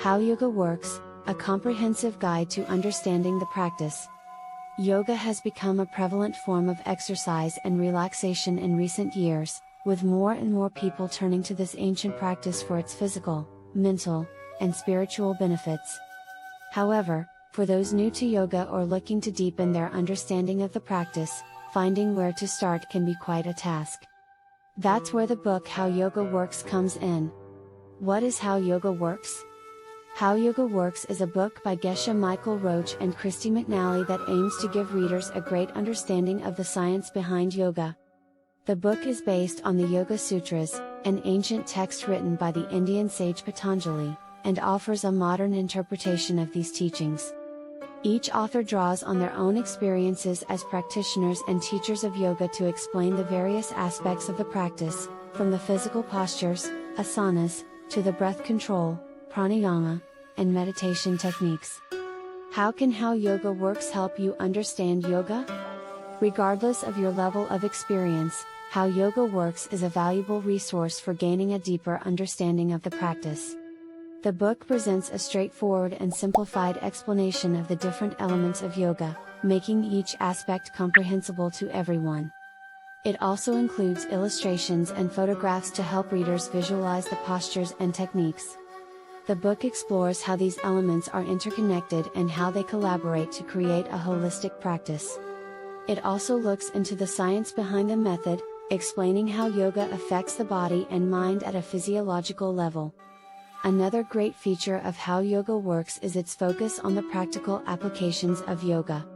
How Yoga Works, a comprehensive guide to understanding the practice. Yoga has become a prevalent form of exercise and relaxation in recent years, with more and more people turning to this ancient practice for its physical, mental, and spiritual benefits. However, for those new to yoga or looking to deepen their understanding of the practice, finding where to start can be quite a task. That's where the book How Yoga Works comes in. What is How Yoga Works? How Yoga Works is a book by Geshe Michael Roach and Christy McNally that aims to give readers a great understanding of the science behind yoga. The book is based on the Yoga Sutras, an ancient text written by the Indian sage Patanjali, and offers a modern interpretation of these teachings. Each author draws on their own experiences as practitioners and teachers of yoga to explain the various aspects of the practice, from the physical postures, asanas, to the breath control, pranayama, and meditation techniques. How can How Yoga Works help you understand yoga? Regardless of your level of experience, How Yoga Works is a valuable resource for gaining a deeper understanding of the practice. The book presents a straightforward and simplified explanation of the different elements of yoga, making each aspect comprehensible to everyone. It also includes illustrations and photographs to help readers visualize the postures and techniques. The book explores how these elements are interconnected and how they collaborate to create a holistic practice. It also looks into the science behind the method, explaining how yoga affects the body and mind at a physiological level. Another great feature of How Yoga Works is its focus on the practical applications of yoga.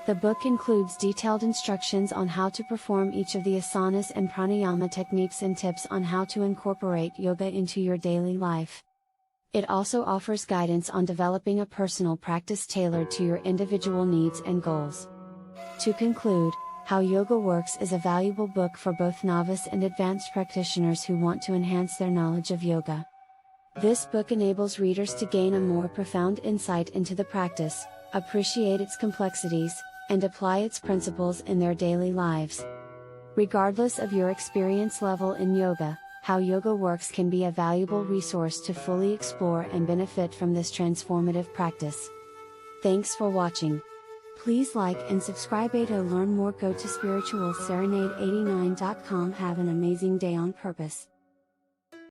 The book includes detailed instructions on how to perform each of the asanas and pranayama techniques and tips on how to incorporate yoga into your daily life. It also offers guidance on developing a personal practice tailored to your individual needs and goals. To conclude, How Yoga Works is a valuable book for both novice and advanced practitioners who want to enhance their knowledge of yoga. This book enables readers to gain a more profound insight into the practice, appreciate its complexities, and apply its principles in their daily lives. Regardless of your experience level in yoga, How Yoga Works can be a valuable resource to fully explore and benefit from this transformative practice. Thanks for watching. Please like and subscribe to learn more. Go to spiritualserenade89.com. Have an amazing day on purpose.